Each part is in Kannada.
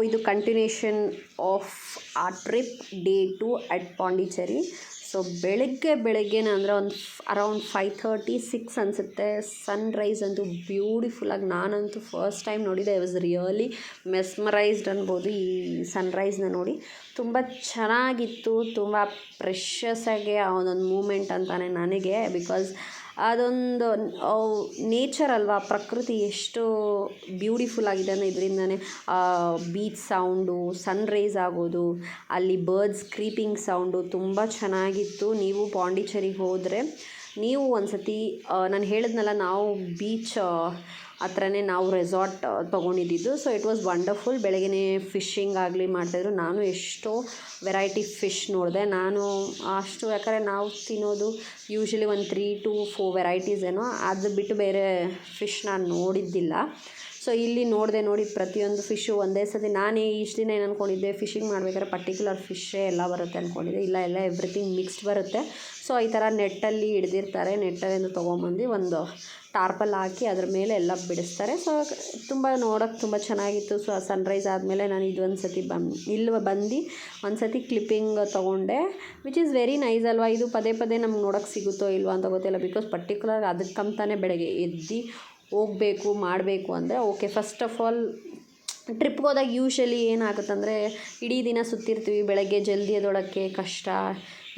ಇದು ಕಂಟಿನ್ಯೂಷನ್ ಆಫ್ ಆ trip day 2 at Pondicherry. So ಬೆಳಗ್ಗೆನೇ ಅಂದರೆ ಒಂದು ಅರೌಂಡ್ 5:30-6 ಅನಿಸುತ್ತೆ. ಸನ್ರೈಸ್ ಅಂತೂ ಬ್ಯೂಟಿಫುಲ್ಲಾಗಿ, ನಾನಂತೂ ಫಸ್ಟ್ ಟೈಮ್ ನೋಡಿದೆ. ಐ ವಾಸ್ ರಿಯಲಿ ಮೆಸ್ಮರೈಸ್ಡ್ ಅನ್ಬೋದು ಈ ಸನ್ರೈಸ್ನ ನೋಡಿ. ತುಂಬ ಚೆನ್ನಾಗಿತ್ತು, ತುಂಬ ಪ್ರೆಷಸ್ ಆಗಿ ಆ ಒಂದೊಂದು ಮೂಮೆಂಟ್ ಅಂತಾನೆ ನನಗೆ. ಬಿಕಾಸ್ ಅದೊಂದು ನೇಚರ್ ಅಲ್ವಾ, ಪ್ರಕೃತಿ ಎಷ್ಟು ಬ್ಯೂಟಿಫುಲ್ ಆಗಿದೆ ಅಂದರೆ ಇದರಿಂದನೇ ಬೀಚ್ ಸೌಂಡು, ಸನ್ರೈಸ್ ಆಗೋದು, ಅಲ್ಲಿ ಬರ್ಡ್ಸ್ ಕ್ರೀಪಿಂಗ್ ಸೌಂಡು ತುಂಬ ಚೆನ್ನಾಗಿತ್ತು. ನೀವು ಪಾಂಡಿಚೇರಿಗೆ ಹೋದರೆ ನೀವು ಒಂದು ಸತಿ, ನಾನು ಹೇಳಿದ್ನಲ್ಲ ನಾವು ಬೀಚ್ ಹತ್ರನೇ ನಾವು ರೆಸಾರ್ಟ್ ತೊಗೊಂಡಿದ್ದು. So it was wonderful. ಬೆಳಗ್ಗೆ ಫಿಶಿಂಗ್ ಆಗಲಿ ಮಾಡ್ತಾಯಿದ್ರು. ನಾನು ಎಷ್ಟೋ ವೆರೈಟಿ ಫಿಶ್ ನೋಡಿದೆ. ನಾನು ಅಷ್ಟು, ಯಾಕಂದರೆ ನಾವು ತಿನ್ನೋದು ಯೂಶ್ವಲಿ ಒಂದು 3 to 4 ವೆರೈಟೀಸ್ ಏನೋ, ಅದು ಬಿಟ್ಟು ಬೇರೆ ಫಿಶ್ ನಾನು ನೋಡಿದ್ದಿಲ್ಲ. ಸೊ ಇಲ್ಲಿ ನೋಡಿ ಪ್ರತಿಯೊಂದು ಫಿಶ್ಶು ಒಂದೇ ಸತಿ. ನಾನು ಇಷ್ಟು ದಿನ ಏನು ಅಂದ್ಕೊಂಡಿದ್ದೆ, ಫಿಶಿಂಗ್ ಮಾಡ್ಬೇಕಾದ್ರೆ ಪರ್ಟಿಕ್ಯುಲರ್ ಫಿಶ್ಶೇ ಎಲ್ಲ ಬರುತ್ತೆ ಅಂದ್ಕೊಂಡಿದ್ದೆ. ಇಲ್ಲ ಎವ್ರಿಥಿಂಗ್ ಮಿಕ್ಸ್ಡ್ ಬರುತ್ತೆ. ಸೊ ಈ ಥರ ನೆಟ್ಟಲ್ಲಿ ಹಿಡ್ದಿರ್ತಾರೆ, ನೆಟ್ಟಲ್ಲಿಂದ ತೊಗೊಂಬಂದು ಒಂದು ಟಾರ್ಪಲ್ ಹಾಕಿ ಅದ್ರ ಮೇಲೆ ಎಲ್ಲ ಬಿಡಿಸ್ತಾರೆ. ಸೊ ತುಂಬ ನೋಡೋಕ್ಕೆ ತುಂಬ ಚೆನ್ನಾಗಿತ್ತು. ಸೊ ಸನ್ರೈಸ್ ಆದಮೇಲೆ ನಾನು ಇದೊಂದು ಸತಿ ಇಲ್ಲಿ ಬಂದು ಒಂದು ಸತಿ ಕ್ಲಿಪ್ಪಿಂಗ್ ತೊಗೊಂಡೆ, ವಿಚ್ ಈಸ್ ವೆರಿ ನೈಸ್ ಅಲ್ವಾ. ಇದು ಪದೇ ನಮ್ಗೆ ನೋಡೋಕ್ಕೆ ಸಿಗುತ್ತೋ ಇಲ್ವೋ ಅಂತ ಗೊತ್ತಿಲ್ಲ. ಬಿಕಾಸ್ ಪರ್ಟಿಕ್ಯುಲರ್ ಅದಕ್ಕಂತಾನೆ ಬೆಳಗ್ಗೆ ಎದ್ದು ಹೋಗಬೇಕು ಮಾಡಬೇಕು ಅಂದರೆ ಓಕೆ. ಫಸ್ಟ್ ಆಫ್ ಆಲ್ ಟ್ರಿಪ್ಗೆ ಹೋದಾಗ ಯೂಶ್ವಲಿ ಏನಾಗುತ್ತಂದರೆ ಇಡೀ ದಿನ ಸುತ್ತಿರ್ತೀವಿ, ಬೆಳಗ್ಗೆ ಜಲ್ದಿ ಎದ್ದೋಳಕ್ಕೆ ಕಷ್ಟ,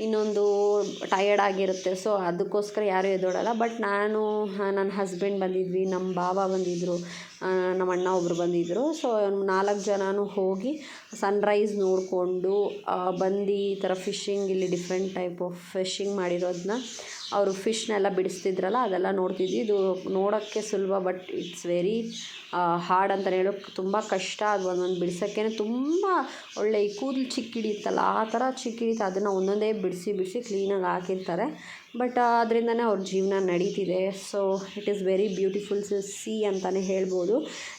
ಇನ್ನೊಂದು ಟಯರ್ಡ್ ಆಗಿರುತ್ತೆ. ಸೊ ಅದಕ್ಕೋಸ್ಕರ ಯಾರೂ ಎದ್ದೋಳಲ್ಲ. ಬಟ್ ನಾನು, ನನ್ನ ಹಸ್ಬೆಂಡ್ ಬಂದಿದ್ವಿ, ನಮ್ಮ ಭಾವ ಬಂದಿದ್ದರು, ನಮ್ಮ ಅಣ್ಣ ಒಬ್ಬರು ಬಂದಿದ್ದರು. ಸೊ 4 ಜನನೂ ಹೋಗಿ ಸನ್ರೈಸ್ ನೋಡಿಕೊಂಡು ಬಂದು ಈ ಥರ ಫಿಶಿಂಗ್, ಇಲ್ಲಿ ಡಿಫ್ರೆಂಟ್ ಟೈಪ್ ಆಫ್ ಫಿಶಿಂಗ್ ಮಾಡಿರೋದನ್ನ ಅವರು ಫಿಶ್ನೆಲ್ಲ ಬಿಡಿಸ್ತಿದ್ರಲ್ಲ ಅದೆಲ್ಲ ನೋಡ್ತಿದ್ವಿ. ಇದು ನೋಡೋಕ್ಕೆ ಸುಲಭ, ಬಟ್ ಇಟ್ಸ್ ವೆರಿ ಹಾರ್ಡ್ ಅಂತಲೇ ಹೇಳೋಕ್ಕೆ ತುಂಬ ಕಷ್ಟ. ಅದು ಒಂದೊಂದು ಬಿಡ್ಸೋಕ್ಕೇ ತುಂಬ ಒಳ್ಳೆ ಈ ಕೂದಲು ಚಿಕ್ಕಿಡಿಯುತ್ತಲ್ಲ ಆ ಥರ ಚಿಕ್ಕಿಡಿಯುತ್ತೆ. ಅದನ್ನು ಒಂದೊಂದೇ ಬಿಡಿಸಿ ಕ್ಲೀನಾಗಿ ಹಾಕಿರ್ತಾರೆ. ಬಟ್ ಅದರಿಂದನೇ ಅವ್ರ ಜೀವನ ನಡೀತಿದೆ. So it is very beautiful C ಅಂತಲೇ ಹೇಳ್ಬೋದು.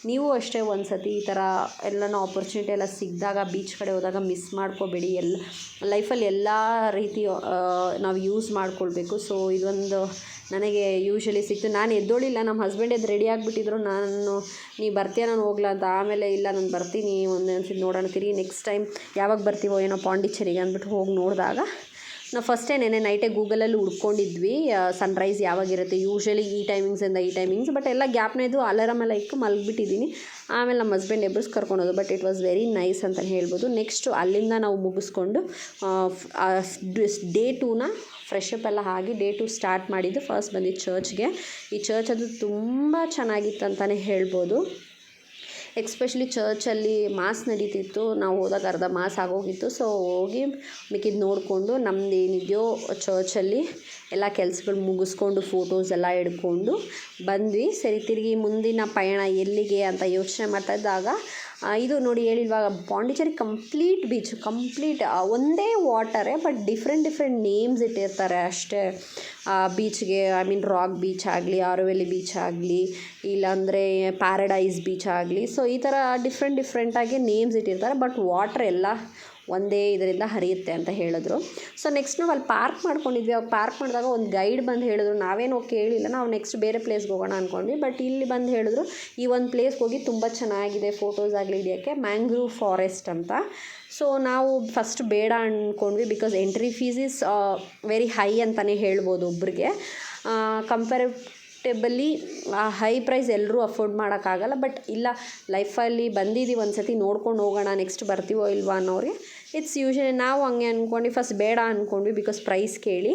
ನೀವು ಅಷ್ಟೇ ಒಂದು ಸತಿ ಈ ಥರ ಎಲ್ಲನೂ ಆಪರ್ಚುನಿಟಿ ಎಲ್ಲ ಸಿಕ್ಕಿದಾಗ ಬೀಚ್ ಕಡೆ ಹೋದಾಗ ಮಿಸ್ ಮಾಡ್ಕೋಬೇಡಿ. ಲೈಫಲ್ಲಿ ಎಲ್ಲ ರೀತಿ ನಾವು ಯೂಸ್ ಮಾಡ್ಕೊಳ್ಬೇಕು. ಸೊ ಇದೊಂದು ನನಗೆ ಯೂಶ್ವಲಿ ಸಿಕ್ತು. ನಾನು ಎದ್ದೋಳಿಲ್ಲ, ನಮ್ಮ ಹಸ್ಬೆಂಡ್ ಎದ್ದು ರೆಡಿ ಆಗಿಬಿಟ್ಟಿದ್ರು. ನೀ ಬರ್ತೀಯ, ನಾನು ಹೋಗ್ಲಾ ಅಂತ. ಆಮೇಲೆ ಇಲ್ಲ, ನಾನು ಬರ್ತೀನಿ, ಒಂದೊಂದು ನೋಡೋಣ ತಿರುಗಿ ನೆಕ್ಸ್ಟ್ ಟೈಮ್ ಯಾವಾಗ ಬರ್ತೀವೋ ಏನೋ ಪಾಂಡಿಚೇರಿಗೆ ಅಂದ್ಬಿಟ್ಟು ಹೋಗಿ ನೋಡಿದಾಗ ನಾವು ಫಸ್ಟೇ ನೈಟೇ ಗೂಗಲಲ್ಲಿ ಹುಡ್ಕೊಂಡಿದ್ವಿ ಸನ್ರೈಸ್ ಯಾವಾಗಿರುತ್ತೆ, ಯೂಶ್ವಲಿ ಈ ಟೈಮಿಂಗ್ಸ್. ಬಟ್ ಎಲ್ಲ ಗ್ಯಾಪ್ನ ಇದು ಅಲಾರಾಮ್ ಎಲ್ಲ ಇಟ್ಟು ಮಲಗಿಬಿಟ್ಟಿದ್ದೀನಿ. ಆಮೇಲೆ ನಮ್ಮ ಹಸ್ಬೆಂಡ್ ಎಬ್ಬರಿಸಿ ಕರ್ಕೊಂಡೋದು. But it was very nice ಅಂತಲೇ ಹೇಳ್ಬೋದು. ನೆಕ್ಸ್ಟು ಅಲ್ಲಿಂದ ನಾವು ಮುಗಿಸ್ಕೊಂಡು ಡೇ 2ನ ಫ್ರೆಶಪ್ ಎಲ್ಲ ಆಗಿ ಡೇ 2 ಸ್ಟಾರ್ಟ್ ಮಾಡಿದ್ದು. ಫಸ್ಟ್ ಬಂದಿದ್ದು ಚರ್ಚ್ಗೆ. ಈ ಚರ್ಚ್ ಅದು ತುಂಬ ಚೆನ್ನಾಗಿತ್ತು ಅಂತಲೇ ಹೇಳ್ಬೋದು. ಎಕ್ಸ್ಪೆಷಲಿ ಚರ್ಚಲ್ಲಿ ಮಾಸ್ ನಡೀತಿತ್ತು. ನಾವು ಹೋದಾಗ ಅರ್ಧ ಮಾಸ್ ಆಗೋಗಿತ್ತು. ಸೊ ಹೋಗಿ ಮಿಕ್ಕಿದ್ದು ನೋಡಿಕೊಂಡು ನಮ್ದು ಏನಿದೆಯೋ ಚರ್ಚಲ್ಲಿ ಎಲ್ಲ ಕೆಲಸಗಳು ಮುಗಿಸ್ಕೊಂಡು ಫೋಟೋಸ್ ಎಲ್ಲ ಹಿಡ್ಕೊಂಡು ಬಂದ್ವಿ. ಸರಿ, ತಿರುಗಿ ಮುಂದಿನ ಪಯಣ ಎಲ್ಲಿಗೆ ಅಂತ ಯೋಚನೆ ಮಾಡ್ತಾಯಿದ್ದಾಗ ಇದು ನೋಡಿ ಹೇಳಿಲ್ವಾಗ, ಪಾಂಡಿಚೇರಿ ಕಂಪ್ಲೀಟ್ ಬೀಚ್, ಒಂದೇ ವಾಟರೇ, ಬಟ್ ಡಿಫ್ರೆಂಟ್ ನೇಮ್ಸ್ ಇಟ್ಟಿರ್ತಾರೆ ಅಷ್ಟೇ ಬೀಚ್ಗೆ. ಐ ಮೀನ್ ರಾಕ್ ಬೀಚ್ ಆಗಲಿ, ಆರೋವೆಲಿ ಬೀಚ್ ಆಗಲಿ, ಇಲ್ಲಾಂದರೆ ಪ್ಯಾರಡೈಸ್ ಬೀಚ್ ಆಗಲಿ. ಸೊ ಈ ಥರ ಡಿಫ್ರೆಂಟಾಗಿ ನೇಮ್ಸ್ ಇಟ್ಟಿರ್ತಾರೆ. ಬಟ್ ವಾಟ್ರ್ ಎಲ್ಲ ಒಂದೇ ಇದರಿಂದ ಹರಿಯುತ್ತೆ ಅಂತ ಹೇಳಿದ್ರು. ಸೊ ನೆಕ್ಸ್ಟ್ ನಾವು ಅಲ್ಲಿ ಪಾರ್ಕ್ ಮಾಡ್ಕೊಂಡಿದ್ವಿ. ಅವಾಗ ಪಾರ್ಕ್ ಮಾಡಿದಾಗ ಒಂದು ಗೈಡ್ ಬಂದು ಹೇಳಿದ್ರು, ನಾವೇನು ಕೇಳಿಲ್ಲ, ನಾವು ನೆಕ್ಸ್ಟ್ ಬೇರೆ ಪ್ಲೇಸ್ಗೆ ಹೋಗೋಣ ಅಂದ್ಕೊಂಡ್ವಿ. ಬಟ್ ಇಲ್ಲಿ ಬಂದು ಹೇಳಿದ್ರು, ಈ ಒಂದು ಪ್ಲೇಸ್ಗೆ ಹೋಗಿ ತುಂಬ ಚೆನ್ನಾಗಿದೆ ಫೋಟೋಸ್ ಆಗಲಿ ಹಿಡಿಯೋಕ್ಕೆ, ಮ್ಯಾಂಗ್ರೂವ್ ಫಾರೆಸ್ಟ್ ಅಂತ. ಸೊ ನಾವು ಫಸ್ಟ್ ಬೇಡ ಅಂದ್ಕೊಂಡ್ವಿ. Because entry fees is very high ಅಂತಲೇ ಹೇಳ್ಬೋದು ಒಬ್ರಿಗೆ. ಕಂಪೇರೇಟಿಬಲಿ ಹೈ ಪ್ರೈಸ್ ಎಲ್ಲರೂ ಅಫೋರ್ಡ್ ಮಾಡೋಕ್ಕಾಗಲ್ಲ. ಬಟ್ ಇಲ್ಲ, ಲೈಫಲ್ಲಿ ಬಂದಿದ್ದೀವಿ, ಒಂದು ಸತಿ ನೋಡ್ಕೊಂಡು ಹೋಗೋಣ, ನೆಕ್ಸ್ಟ್ ಬರ್ತೀವೋ ಇಲ್ವಾ ಅನ್ನೋರಿಗೆ ಇಟ್ಸ್ ಯೂಶ್ವಲಿ. ನಾವು ಹಂಗೆ ಅಂದ್ಕೊಂಡ್ವಿ. ಫಸ್ಟ್ ಬೇಡ ಅಂದ್ಕೊಂಡ್ವಿ ಬಿಕಾಸ್ ಪ್ರೈಸ್ ಕೇಳಿ.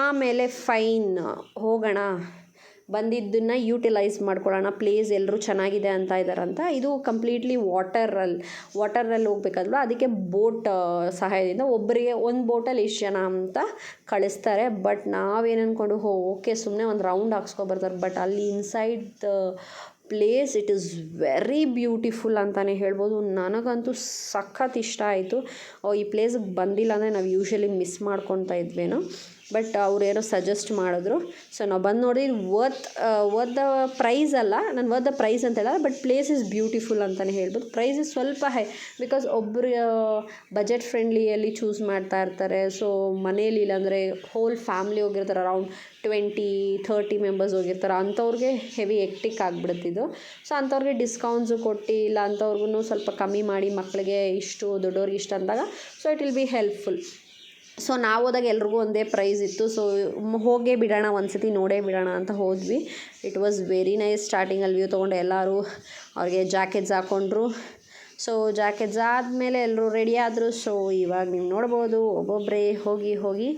ಆಮೇಲೆ ಫೈನ್, ಹೋಗೋಣ, ಬಂದಿದ್ದನ್ನು ಯೂಟಿಲೈಸ್ ಮಾಡ್ಕೊಳ್ಳೋಣ, ಪ್ಲೇಸ್ ಎಲ್ಲರೂ ಚೆನ್ನಾಗಿದೆ ಅಂತ ಇದ್ದಾರಂತ. ಇದು ಕಂಪ್ಲೀಟ್ಲಿ ವಾಟರಲ್ಲಿ ಹೋಗ್ಬೇಕಾದ್ರೂ ಅದಕ್ಕೆ ಬೋಟ್ ಸಹಾಯದಿಂದ ಒಬ್ಬರಿಗೆ ಒಂದು ಬೋಟಲ್ಲಿ ಎಷ್ಟು ಜನ ಅಂತ ಕಳಿಸ್ತಾರೆ. ಬಟ್ ನಾವೇನು ಅಂದ್ಕೊಂಡು ಓಕೆ ಸುಮ್ಮನೆ ಒಂದು ರೌಂಡ್ ಹಾಕ್ಸ್ಕೊಬರ್ತಾರೆ. ಬಟ್ ಅಲ್ಲಿ inside the place it is very beautiful ಅಂತಲೇ ಹೇಳ್ಬೋದು. ನನಗಂತೂ ಸಖತ್ ಇಷ್ಟ ಆಯಿತು. ಈ ಪ್ಲೇಸಿಗೆ ಬಂದಿಲ್ಲ ಅಂದರೆ ನಾವು ಯೂಶ್ವಲಿ ಮಿಸ್ ಮಾಡ್ಕೊತಾ ಇದ್ವೇನೋ. ಬಟ್ ಅವ್ರೇನೋ ಸಜೆಸ್ಟ್ ಮಾಡಿದ್ರು. ಸೊ ನಾವು ಬಂದು ನೋಡಿ ವರ್ತ್ ದ ಪ್ರೈಸ್ ಅಲ್ಲ, ನಾನು ವರ್ತ್ ದ ಪ್ರೈಸ್ ಅಂತ ಹೇಳಲ್ಲ, ಬಟ್ ಪ್ಲೇಸ್ ಇಸ್ ಬ್ಯೂಟಿಫುಲ್ ಅಂತಲೇ ಹೇಳ್ಬೋದು. ಪ್ರೈಸ್ ಇಸ್ ಸ್ವಲ್ಪ ಹೈ, ಬಿಕಾಸ್ ಒಬ್ಬರು ಬಜೆಟ್ ಫ್ರೆಂಡ್ಲಿಯಲ್ಲಿ ಚೂಸ್ ಮಾಡ್ತಾ ಇರ್ತಾರೆ. ಸೊ ಮನೇಲಿ ಇಲ್ಲಾಂದರೆ ಹೋಲ್ ಫ್ಯಾಮ್ಲಿ ಹೋಗಿರ್ತಾರೆ, ಅರೌಂಡ್ 20-30 ಮೆಂಬರ್ಸ್ ಹೋಗಿರ್ತಾರೆ, ಅಂಥವ್ರಿಗೆ ಹೆವಿ ಎಕ್ಟಿಕ್ ಆಗಿಬಿಡುತ್ತಿದ್ದು. ಸೊ ಅಂಥವ್ರಿಗೆ ಡಿಸ್ಕೌಂಟ್ಸು ಕೊಟ್ಟು, ಇಲ್ಲ ಅಂಥವ್ರಿಗೂ ಸ್ವಲ್ಪ ಕಮ್ಮಿ ಮಾಡಿ, ಮಕ್ಕಳಿಗೆ ಇಷ್ಟು, ದೊಡ್ಡವ್ರಿಗೆ ಇಷ್ಟು ಅಂದಾಗ so it will be helpful. So ನಾವು ಹೋದಾಗ ಎಲ್ರಿಗೂ ಒಂದೇ ಪ್ರೈಸ್ ಇತ್ತು. ಸೊ ಹೋಗೇ ಬಿಡೋಣ, ಒಂದು ಸತಿ ನೋಡೇ ಬಿಡೋಣ ಅಂತ ಹೋದ್ವಿ. It was very nice. ಸ್ಟಾರ್ಟಿಂಗಲ್ಲಿ ವ್ಯೂ ತೊಗೊಂಡು ಎಲ್ಲರೂ ಅವ್ರಿಗೆ ಜಾಕೆಟ್ಸ್ ಹಾಕ್ಕೊಂಡ್ರು. ಸೊ ಜಾಕೆಟ್ಸ್ ಆದಮೇಲೆ ಎಲ್ಲರೂ ರೆಡಿ ಆದರು. ಸೊ ಇವಾಗ ನೀವು ನೋಡ್ಬೋದು ಒಬ್ಬೊಬ್ಬರೇ ಹೋಗಿ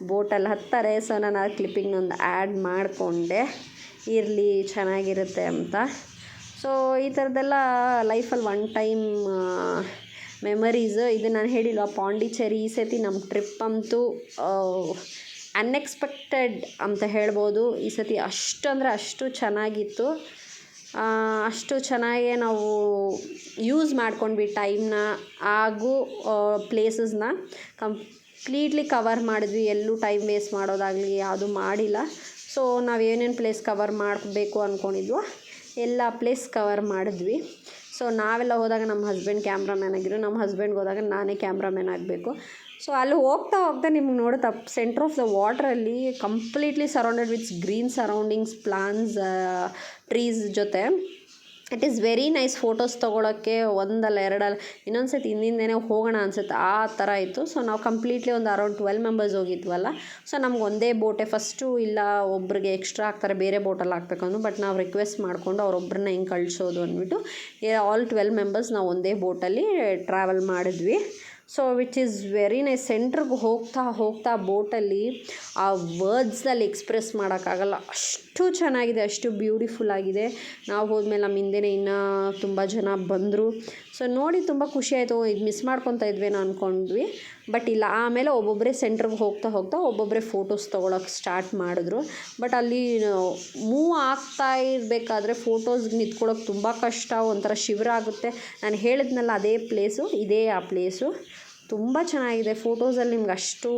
ಬೋಟಲ್ಲಿ ಹತ್ತಾರೆ. ಸೊ ನಾನು ಆ ಕ್ಲಿಪ್ಪಿಂಗ್ನೊಂದು ಆ್ಯಡ್ ಮಾಡಿಕೊಂಡೆ, ಇರಲಿ ಚೆನ್ನಾಗಿರುತ್ತೆ ಅಂತ. ಸೊ ಈ ಥರದ್ದೆಲ್ಲ ಲೈಫಲ್ಲಿ ಒನ್ ಟೈಮ್ ಮೆಮರೀಸ್. ಇದು ನಾನು ಹೇಳಿಲ್ವ, ಪಾಂಡಿಚೇರಿ ಈ ಸತಿ ನಮ್ಮ ಟ್ರಿಪ್ ಅಂತೂ ಅನ್ಎಕ್ಸ್ಪೆಕ್ಟೆಡ್ ಅಂತ ಹೇಳ್ಬೋದು. ಈ ಸತಿ ಅಷ್ಟು ಅಂದರೆ ಅಷ್ಟು ಚೆನ್ನಾಗಿತ್ತು. ಅಷ್ಟು ಚೆನ್ನಾಗೇ ನಾವು ಯೂಸ್ ಮಾಡ್ಕೊಂಡ್ವಿ ಟೈಮ್ನ ಹಾಗೂ ಪ್ಲೇಸಸ್ನ ಕಂಪ್ಲೀಟ್ಲಿ ಕವರ್ ಮಾಡಿದ್ವಿ. ಎಲ್ಲೂ ಟೈಮ್ ವೇಸ್ಟ್ ಮಾಡೋದಾಗಲಿ ಯಾವುದು ಮಾಡಿಲ್ಲ. ಸೊ ನಾವು ಏನೇನು ಪ್ಲೇಸ್ ಕವರ್ ಮಾಡಬೇಕು ಅಂದ್ಕೊಂಡಿದ್ವೋ ಎಲ್ಲ ಪ್ಲೇಸ್ ಕವರ್ ಮಾಡಿದ್ವಿ. ಸೊ ನಾವೆಲ್ಲ ಹೋದಾಗ ನಮ್ಮ ಹಸ್ಬೆಂಡ್ ಕ್ಯಾಮ್ರಾಮ್ಯಾನ್ ಆಗಿದ್ರು, ನಮ್ಮ ಹಸ್ಬೆಂಡ್ಗೆ ಹೋದಾಗ ನಾನೇ ಕ್ಯಾಮ್ರಾಮ್ಯಾನ್ ಆಗಬೇಕು. ಸೊ ಅಲ್ಲಿ ಹೋಗ್ತಾ ನಿಮ್ಗೆ ನೋಡುತ್ತೆ ಸೆಂಟ್ರ್ ಆಫ್ ದ ವಾಟ್ರಲ್ಲಿ completely surrounded with green surroundings, plants, trees ಜೊತೆ. It is very nice photos ತೊಗೊಳಕ್ಕೆ. ಒಂದಲ್ಲ ಎರಡಲ್ಲ, ಇನ್ನೊಂದು ಸತಿ ಹಿಂದಿಂದೇನೆ ಹೋಗೋಣ ಅನಿಸುತ್ತೆ, ಆ ಥರ ಇತ್ತು. ಸೊ ನಾವು ಕಂಪ್ಲೀಟ್ಲಿ ಒಂದು ಅರೌಂಡ್ 12 ಮೆಂಬರ್ಸ್ ಹೋಗಿದ್ವಲ್ಲ. ಸೊ ನಮ್ಗೆ ಒಂದೇ ಬೋಟೇ ಫಸ್ಟು, ಇಲ್ಲ ಒಬ್ರಿಗೆ ಎಕ್ಸ್ಟ್ರಾ ಹಾಕ್ತಾರೆ ಬೇರೆ ಬೋಟಲ್ಲಿ ಹಾಕ್ಬೇಕು ಅಂದು, ಬಟ್ ನಾವು ರಿಕ್ವೆಸ್ಟ್ ಮಾಡಿಕೊಂಡು ಅವರೊಬ್ಬರನ್ನ ಹೆಂಗೆ ಕಳಿಸೋದು ಅಂದ್ಬಿಟ್ಟು ಆಲ್ 12 ಮೆಂಬರ್ಸ್ ನಾವು ಒಂದೇ ಬೋಟಲ್ಲಿ ಟ್ರಾವೆಲ್ ಮಾಡಿದ್ವಿ. So which is very nice. ಸೆಂಟ್ರಿಗೆ ಹೋಗ್ತಾ ಬೋಟಲ್ಲಿ ಆ ವರ್ಡ್ಸ್ನಲ್ಲಿ ಎಕ್ಸ್ಪ್ರೆಸ್ ಮಾಡೋಕ್ಕಾಗಲ್ಲ, ಅಷ್ಟು ಚೆನ್ನಾಗಿದೆ, ಅಷ್ಟು ಬ್ಯೂಟಿಫುಲ್ ಆಗಿದೆ. ನಾವು ಹೋದ್ಮೇಲೆ ನಮ್ಮ ಹಿಂದೆನೇ ಇನ್ನೂ ತುಂಬ ಜನ ಬಂದರು. ಸೊ ನೋಡಿ ತುಂಬ ಖುಷಿ ಆಯಿತು. ಇದು ಮಿಸ್ ಮಾಡ್ಕೊತಾ ಇದ್ವೇನೋ ಅಂದ್ಕೊಂಡ್ವಿ, ಬಟ್ ಇಲ್ಲ. ಆಮೇಲೆ ಒಬ್ಬೊಬ್ಬರೇ ಸೆಂಟ್ರಿಗೆ ಹೋಗ್ತಾ ಒಬ್ಬೊಬ್ಬರೇ ಫೋಟೋಸ್ ತೊಗೊಳಕ್ಕೆ ಸ್ಟಾರ್ಟ್ ಮಾಡಿದ್ರು. ಬಟ್ ಅಲ್ಲಿ ಮೂವ್ ಆಗ್ತಾ ಇರಬೇಕಾದ್ರೆ ಫೋಟೋಸ್ಗೆ ನಿಂತ್ಕೊಳ್ಳೋಕೆ ತುಂಬ ಕಷ್ಟ, ಒಂಥರ ಶಿವರ ಆಗುತ್ತೆ. ನಾನು ಹೇಳಿದ್ನಲ್ಲ ಅದೇ ಪ್ಲೇಸು, ಇದೇ ಆ ಪ್ಲೇಸು. ತುಂಬ ಚೆನ್ನಾಗಿದೆ. ಫೋಟೋಸಲ್ಲಿ ನಿಮ್ಗೆ ಅಷ್ಟು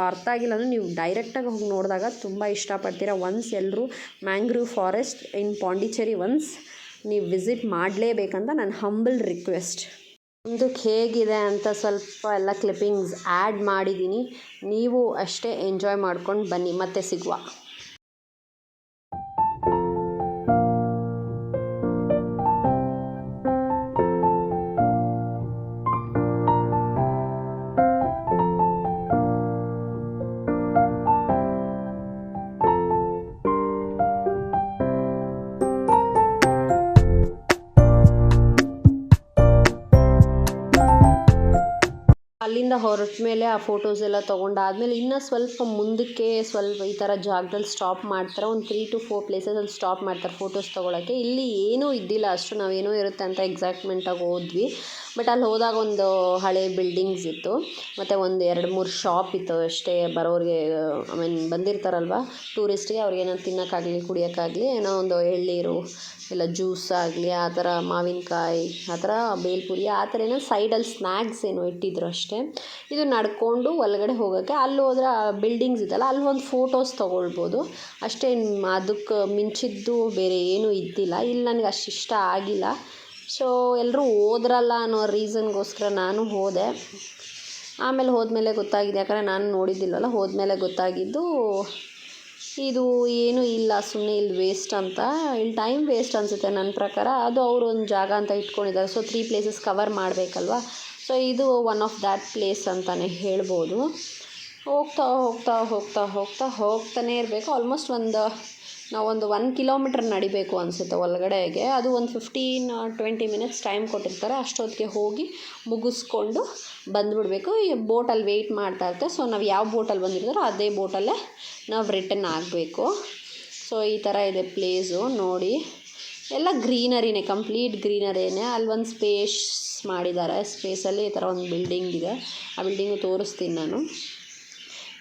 ಅರ್ಥ ಆಗಿಲ್ಲ ಅಂದರೆ ನೀವು ಡೈರೆಕ್ಟಾಗಿ ಹೋಗಿ ನೋಡಿದಾಗ ತುಂಬ ಇಷ್ಟಪಡ್ತೀರ. ಒನ್ಸ್ ಎಲ್ಲರೂ mangrove forest in Pondicherry once ನೀವು ವಿಸಿಟ್ ಮಾಡಲೇಬೇಕಂತ ನನ್ನ ಹಂಬಲ್ ರಿಕ್ವೆಸ್ಟ್. ಮುಂದಕ್ಕೆ ಹೇಗಿದೆ ಅಂತ ಸ್ವಲ್ಪ ಎಲ್ಲ ಕ್ಲಿಪ್ಪಿಂಗ್ಸ್ ಆ್ಯಡ್ ಮಾಡಿದ್ದೀನಿ. ನೀವು ಅಷ್ಟೇ ಎಂಜಾಯ್ ಮಾಡ್ಕೊಂಡು ಬನ್ನಿ. ಮತ್ತೆ ಸಿಗುವ. ಅಲ್ಲಿಂದ ಹೊರಟ ಮೇಲೆ ಆ ಫೋಟೋಸ್ ಎಲ್ಲ ತೊಗೊಂಡಾದ್ಮೇಲೆ ಇನ್ನೂ ಸ್ವಲ್ಪ ಮುಂದಕ್ಕೆ ಈ ಥರ ಜಾಗದಲ್ಲಿ ಸ್ಟಾಪ್ ಮಾಡ್ತಾರೆ. ಒಂದು 3 to 4 ಪ್ಲೇಸಸಲ್ಲಿ ಸ್ಟಾಪ್ ಮಾಡ್ತಾರೆ ಫೋಟೋಸ್ ತೊಗೊಳಕ್ಕೆ. ಇಲ್ಲಿ ಏನೂ ಇದ್ದಿಲ್ಲ ಅಷ್ಟು, ನಾವೇನೋ ಇರುತ್ತೆ ಅಂತ ಎಕ್ಸಾಕ್ಟ್ಮೆಂಟಾಗಿ ಹೋದ್ವಿ. ಬಟ್ ಅಲ್ಲಿ ಹೋದಾಗ ಒಂದು ಹಳೆ ಬಿಲ್ಡಿಂಗ್ಸ್ ಇತ್ತು, ಮತ್ತು ಒಂದು 2-3 ಶಾಪ್ ಇತ್ತು ಅಷ್ಟೇ. ಬರೋರಿಗೆ ಬಂದಿರ್ತಾರಲ್ವ ಟೂರಿಸ್ಟಿಗೆ, ಅವ್ರಿಗೇನೋ ತಿನ್ನೋಕ್ಕಾಗಲಿ ಕುಡಿಯೋಕ್ಕಾಗಲಿ ಏನೋ ಒಂದು ಎಳ್ನೀರು ಇಲ್ಲ ಜ್ಯೂಸ್ ಆಗಲಿ ಆ ಥರ, ಮಾವಿನಕಾಯಿ ಆ ಥರ, ಬೇಲ್ಪುರಿ ಆ ಥರ ಏನೋ ಸೈಡಲ್ಲಿ ಸ್ನ್ಯಾಕ್ಸ್ ಏನೋ ಇಟ್ಟಿದ್ರು ಅಷ್ಟೇ. ಇದು ನಡ್ಕೊಂಡು ಒಳಗಡೆ ಹೋಗೋಕ್ಕೆ. ಅಲ್ಲಿ ಹೋದ್ರೆ ಬಿಲ್ಡಿಂಗ್ಸ್ ಇದೆಯಲ್ಲ, ಅಲ್ಲಿ ಒಂದು ಫೋಟೋಸ್ ತೊಗೊಳ್ಬೋದು ಅಷ್ಟೇ. ಅದಕ್ಕೆ ಮಿಂಚಿದ್ದು ಬೇರೆ ಏನೂ ಇದ್ದಿಲ್ಲ. ಇಲ್ಲಿ ನನಗೆ ಅಷ್ಟು ಇಷ್ಟ ಆಗಿಲ್ಲ. ಸೊ ಎಲ್ಲರೂ ಹೋದ್ರಲ್ಲ ಅನ್ನೋ ರೀಸನ್ಗೋಸ್ಕರ ನಾನು ಹೋದೆ. ಆಮೇಲೆ ಹೋದ್ಮೇಲೆ ಗೊತ್ತಾಗಿದೆ, ಯಾಕಂದರೆ ನಾನು ನೋಡಿದ್ದಿಲ್ಲವಲ್ಲ, ಹೋದ್ಮೇಲೆ ಗೊತ್ತಾಗಿದ್ದು ಇದು ಏನೂ ಇಲ್ಲ, ಸುಮ್ಮನೆ ಇಲ್ಲಿ ವೇಸ್ಟ್ ಅಂತ. ಇಲ್ಲಿ ಟೈಮ್ ವೇಸ್ಟ್ ಅನಿಸುತ್ತೆ ನನ್ನ ಪ್ರಕಾರ. ಅದು ಅವರು ಒಂದು ಜಾಗ ಅಂತ ಇಟ್ಕೊಂಡಿದ್ದಾರೆ. ಸೊ 3 ಪ್ಲೇಸಸ್ ಕವರ್ ಮಾಡಬೇಕಲ್ವ. ಸೊ ಇದು ಒನ್ ಆಫ್ ದ್ಯಾಟ್ ಪ್ಲೇಸ್ ಅಂತಲೇ ಹೇಳ್ಬೋದು. ಹೋಗ್ತಾನೇ ಇರಬೇಕು. ಆಲ್ಮೋಸ್ಟ್ ನಾವೊಂದು 1 ಕಿಲೋಮೀಟ್ರ್ ನಡಿಬೇಕು ಅನಿಸುತ್ತೆ ಒಳಗಡೆಗೆ. ಅದು ಒಂದು 15-20 ಮಿನಿಟ್ಸ್ ಟೈಮ್ ಕೊಟ್ಟಿರ್ತಾರೆ. ಅಷ್ಟೊತ್ತಿಗೆ ಹೋಗಿ ಮುಗಿಸ್ಕೊಂಡು ಬಂದುಬಿಡ್ಬೇಕು. ಈ ಬೋಟಲ್ಲಿ ವೆಯ್ಟ್ ಮಾಡ್ತಾ ಇರುತ್ತೆ. ಸೊ ನಾವು ಯಾವ ಬೋಟಲ್ಲಿ ಬಂದಿರ್ತಾರೋ ಅದೇ ಬೋಟಲ್ಲೇ ನಾವು ರಿಟರ್ನ್ ಆಗಬೇಕು. ಸೊ ಈ ಥರ ಇದೆ ಪ್ಲೇಸು ನೋಡಿ. ಎಲ್ಲ ಗ್ರೀನರಿನೇ, ಕಂಪ್ಲೀಟ್ ಗ್ರೀನರಿನೇ. ಅಲ್ಲೊಂದು ಸ್ಪೇಸ್ ಮಾಡಿದ್ದಾರೆ. ಸ್ಪೇಸಲ್ಲಿ ಈ ಥರ ಒಂದು ಬಿಲ್ಡಿಂಗ್ ಇದೆ. ಆ ಬಿಲ್ಡಿಂಗು ತೋರಿಸ್ತೀನಿ ನಾನು.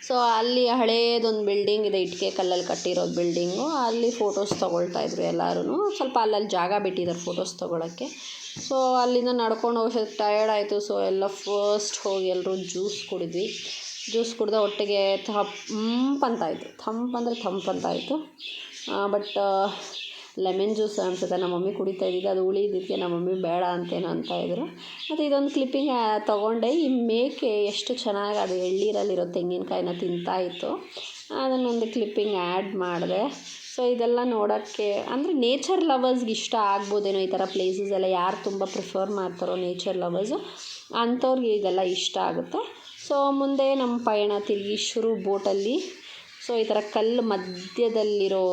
ಸೊ ಅಲ್ಲಿ ಹಳೇದೊಂದು ಬಿಲ್ಡಿಂಗ್ ಇದೆ, ಇಟ್ಟಿಗೆ ಕಲ್ಲಲ್ಲಿ ಕಟ್ಟಿರೋದು ಬಿಲ್ಡಿಂಗು. ಅಲ್ಲಿ ಫೋಟೋಸ್ ತೊಗೊಳ್ತಾಯಿದ್ರು ಎಲ್ಲರೂ. ಸ್ವಲ್ಪ ಅಲ್ಲಲ್ಲಿ ಜಾಗ ಬಿಟ್ಟಿದ್ದಾರೆ ಫೋಟೋಸ್ ತೊಗೊಳಕ್ಕೆ. ಸೊ ಅಲ್ಲಿಂದ ನಡ್ಕೊಂಡು ಹೋಗೋಷ್ಟು ಟಯರ್ಡ್ ಆಯಿತು. ಸೊ ಎಲ್ಲ ಫಸ್ಟ್ ಹೋಗಿ ಎಲ್ಲರೂ ಜ್ಯೂಸ್ ಕುಡಿದ್ವಿ. ಜ್ಯೂಸ್ ಕುಡ್ದೆ ಹೊಟ್ಟೆಗೆ ತಂಪಂತಾಯಿತು. ಬಟ್ ಲೆಮನ್ ಜ್ಯೂಸ್ ಅನಿಸುತ್ತೆ ನಮ್ಮ ಮಮ್ಮಿ ಕುಡಿತಾ ಇದ್ದಿದ್ದು, ಅದು ಉಳಿದಿದ್ದಕ್ಕೆ ನಮ್ಮ ಮಮ್ಮಿ ಬೇಡ ಅಂತೇನೋ ಅಂತ ಇದ್ರು. ಮತ್ತು ಇದೊಂದು ಕ್ಲಿಪ್ಪಿಂಗ್ ತೊಗೊಂಡೆ. ಈ ಮೇಕೆ ಎಷ್ಟು ಚೆನ್ನಾಗಿ ಅದು ಎಳ್ಳೀರಲ್ಲಿರೋ ತೆಂಗಿನಕಾಯಿನ ತಿಂತಾಯಿತ್ತು, ಅದನ್ನೊಂದು ಕ್ಲಿಪ್ಪಿಂಗ್ ಆ್ಯಡ್ ಮಾಡಿದೆ. ಸೊ ಇದೆಲ್ಲ ನೋಡೋಕ್ಕೆ ಅಂದರೆ ನೇಚರ್ ಲವರ್ಸ್ಗೆ ಇಷ್ಟ ಆಗ್ಬೋದೇನೋ ಈ ಥರ ಪ್ಲೇಸಸ್ ಎಲ್ಲ. ಯಾರು ತುಂಬ ಪ್ರಿಫರ್ ಮಾಡ್ತಾರೋ ನೇಚರ್ ಲವರ್ಸು ಅಂಥವ್ರಿಗೆ ಇದೆಲ್ಲ ಇಷ್ಟ ಆಗುತ್ತೆ. ಸೊ ಮುಂದೆ ನಮ್ಮ ಪಯಣ ತಿರುಗಿ ಶುರು ಬೋಟಲ್ಲಿ. ಸೊ ಈ ಥರ ಕಲ್ಲು ಮಧ್ಯದಲ್ಲಿರೋ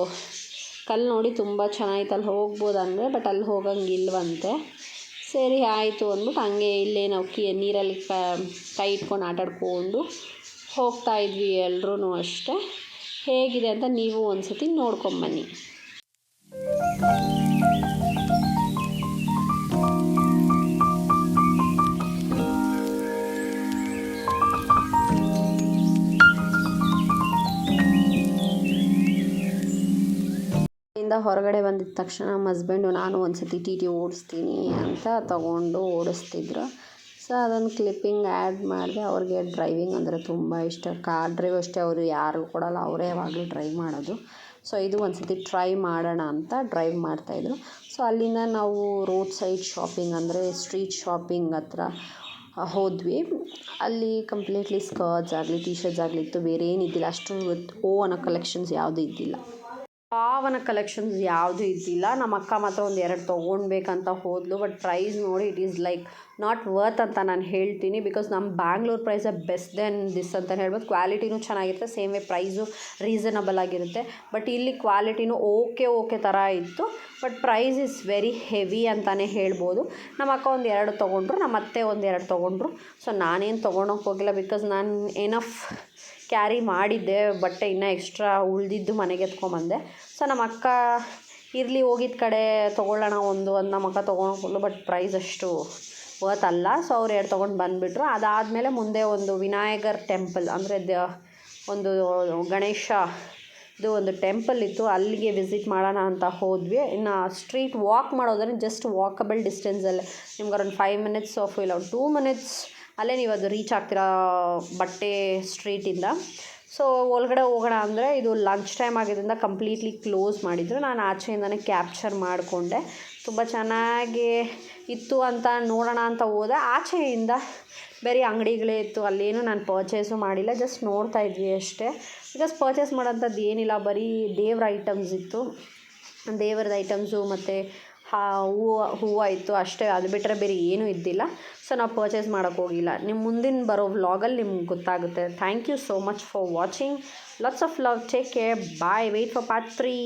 ಕಲ್ಲು ನೋಡಿ ತುಂಬ ಚೆನ್ನಾಗಿತ್ತು, ಅಲ್ಲಿ ಹೋಗ್ಬೋದು ಅಂದರೆ, ಬಟ್ ಅಲ್ಲಿ ಹೋಗಂಗಿಲ್ವಂತೆ. ಸರಿ ಆಯಿತು ಅಂದ್ಬಿಟ್ಟು ಹಂಗೆ ಇಲ್ಲೇ ನಾವು ನೀರಲ್ಲಿ ಕೈ ಇಟ್ಕೊಂಡು ಆಟಾಡ್ಕೊಂಡು ಹೋಗ್ತಾಯಿದ್ವಿ ಎಲ್ರೂ ಅಷ್ಟೇ. ಹೇಗಿದೆ ಅಂತ ನೀವು ಒಂದು ಸತಿ ನೋಡ್ಕೊಂಬನ್ನಿ. ಹೊರಗಡೆ ಬಂದಿದ್ದ ತಕ್ಷಣ ನಮ್ಮ ಹಸ್ಬೆಂಡು ನಾನು ಒಂದು ಸತಿ ಟಿ ಟಿ ಓಡಿಸ್ತೀನಿ ಅಂತ ತಗೊಂಡು ಓಡಿಸ್ತಿದ್ರು. ಸೊ ಅದೊಂದು ಕ್ಲಿಪ್ಪಿಂಗ್ ಆ್ಯಡ್ ಮಾಡಿದೆ. ಅವ್ರಿಗೆ ಡ್ರೈವಿಂಗ್ ಅಂದರೆ ತುಂಬ ಇಷ್ಟ. ಕಾರ್ ಡ್ರೈವ್ ಅಷ್ಟೇ, ಅವರು ಯಾರು ಕೊಡಲ್ಲ, ಅವರೇ ಯಾವಾಗಲೂ ಡ್ರೈವ್ ಮಾಡೋದು. ಸೊ ಇದು ಒಂದು ಸತಿ ಟ್ರೈ ಮಾಡೋಣ ಅಂತ ಡ್ರೈವ್ ಮಾಡ್ತಾಯಿದ್ರು. ಸೊ ಅಲ್ಲಿಂದ ನಾವು ರೋಡ್ ಸೈಡ್ ಶಾಪಿಂಗ್ ಅಂದರೆ ಸ್ಟ್ರೀಟ್ ಶಾಪಿಂಗ್ ಹತ್ರ ಹೋದ್ವಿ. ಅಲ್ಲಿ ಕಂಪ್ಲೀಟ್ಲಿ ಸ್ಕರ್ಟ್ಸ್ ಆಗಲಿ ಟಿ ಶರ್ಟ್ಸ್ ಆಗಲಿ ಇತ್ತು, ಬೇರೆ ಏನಿದ್ದಿಲ್ಲ. ಅಷ್ಟು ಅನ್ನೋ ಕಲೆಕ್ಷನ್ಸ್ ಯಾವುದೂ ಇದ್ದಿಲ್ಲ. ಕಲೆಕ್ಷನ್ಸ್ ಯಾವುದೂ ಇದ್ದಿಲ್ಲ. ನಮ್ಮ ಅಕ್ಕ ಮಾತ್ರ ಒಂದು 2 ತೊಗೊಳ್ಬೇಕಂತ ಹೋದ್ಲು. ಬಟ್ ಪ್ರೈಸ್ ನೋಡಿ it is like not worth ಅಂತ ನಾನು ಹೇಳ್ತೀನಿ. ಬಿಕಾಸ್ ನಮ್ಮ ಬ್ಯಾಂಗ್ಳೂರ್ ಪ್ರೈಸೇ ಬೆಸ್ಟ್ ದೆನ್ ದಿಸ್ ಅಂತ ಹೇಳ್ಬೋದು. ಕ್ವಾಲಿಟಿನೂ ಚೆನ್ನಾಗಿರುತ್ತೆ, ಸೇಮ್ ವೇ ಪ್ರೈಸು ರೀಸನಬಲ್ ಆಗಿರುತ್ತೆ. ಬಟ್ ಇಲ್ಲಿ ಕ್ವಾಲಿಟಿನೂ ಓಕೆ ಥರ ಇತ್ತು, but price is very heavy ಅಂತಲೇ ಹೇಳ್ಬೋದು. ನಮ್ಮ ಅಕ್ಕ ಒಂದು 2 ತೊಗೊಂಡ್ರು, ನಮ್ಮ ಅತ್ತೆ ಒಂದು 2 ತೊಗೊಂಡ್ರು. ಸೊ ನಾನೇನು ತೊಗೊಳಕ್ಕೆ ಹೋಗಿಲ್ಲ, ಬಿಕಾಸ್ ನಾನು ಏನಫ್ ಕ್ಯಾರಿ ಮಾಡಿದ್ದೆ ಬಟ್ಟೆ, ಇನ್ನೂ ಎಕ್ಸ್ಟ್ರಾ ಉಳಿದಿದ್ದು ಮನೆಗೆ ಎತ್ಕೊಂಬಂದೆ. ಸೊ ನಮ್ಮ ಅಕ್ಕ ಇರಲಿ ಹೋಗಿದ್ದ ಕಡೆ ತೊಗೊಳ್ಳೋಣ ಒಂದು ನಮ್ಮ ಅಕ್ಕ ತೊಗೊಳಕ್ಕೆ, ಬಟ್ ಪ್ರೈಸ್ ಅಷ್ಟು ವರ್ತ್ ಅಲ್ಲ. ಸೊ ಅವ್ರು 2 ತೊಗೊಂಡು ಬಂದುಬಿಟ್ರು. ಅದಾದಮೇಲೆ ಮುಂದೆ ಒಂದು ವಿನಾಯಕರ್ ಟೆಂಪಲ್ ಅಂದರೆ ಒಂದು ಗಣೇಶದು ಒಂದು ಟೆಂಪಲ್ ಇತ್ತು, ಅಲ್ಲಿಗೆ ವಿಸಿಟ್ ಮಾಡೋಣ ಅಂತ ಹೋದ್ವಿ. ಇನ್ನು ಸ್ಟ್ರೀಟ್ ವಾಕ್ ಮಾಡೋದ್ರೆ ಜಸ್ಟ್ ವಾಕಬಲ್ ಡಿಸ್ಟೆನ್ಸಲ್ಲೇ ನಿಮ್ಗೆ ಒಂದು 5 ಮಿನಿಟ್ಸ್ ಆಫ್ ಇಲ್ಲ 2 ಮಿನಿಟ್ಸ್ ಅಲ್ಲೇ ನೀವು ಅದು ರೀಚ್ ಆಗ್ತೀರಾ ಬಟ್ಟೆ ಸ್ಟ್ರೀಟಿಂದ. ಸೊ ಒಳಗಡೆ ಹೋಗೋಣ ಅಂದರೆ ಇದು ಲಂಚ್ ಟೈಮ್ ಆಗಿದ್ದರಿಂದ ಕಂಪ್ಲೀಟ್ಲಿ ಕ್ಲೋಸ್ ಮಾಡಿದರು. ನಾನು ಆಚೆಯಿಂದನೇ ಕ್ಯಾಪ್ಚರ್ ಮಾಡಿಕೊಂಡೆ. ತುಂಬ ಚೆನ್ನಾಗಿ ಇತ್ತು ಅಂತ ನೋಡೋಣ ಅಂತ ಹೋದೆ. ಆಚೆಯಿಂದ ಬೇರೆ ಅಂಗಡಿಗಳೇ ಇತ್ತು, ಅಲ್ಲೇನು ನಾನು ಪರ್ಚೇಸು ಮಾಡಿಲ್ಲ, ಜಸ್ಟ್ ನೋಡ್ತಾ ಇದ್ವಿ ಅಷ್ಟೇ. ಬಿಕಾಸ್ ಪರ್ಚೇಸ್ ಮಾಡೋಂಥದ್ದು ಏನಿಲ್ಲ, ಬರೀ ದೇವ್ರ ಐಟಮ್ಸ್ ಇತ್ತು, ದೇವ್ರದ ಐಟಮ್ಸು ಮತ್ತು ಹೂವು ಇತ್ತು ಅಷ್ಟೇ. ಅದು ಬಿಟ್ಟರೆ ಬೇರೆ ಏನೂ ಇದ್ದಿಲ್ಲ. ಸೊ ನಾವು ಪರ್ಚೇಸ್ ಮಾಡೋಕ್ಕೆ ಹೋಗಿಲ್ಲ. ನಿಮ್ಮ ಮುಂದಿನ ಬರೋ ವ್ಲಾಗಲ್ಲಿ ನಿಮ್ಗೆ ಗೊತ್ತಾಗುತ್ತೆ. Thank you so much for watching. Lots of love. Take care. Bye. Wait for part 3.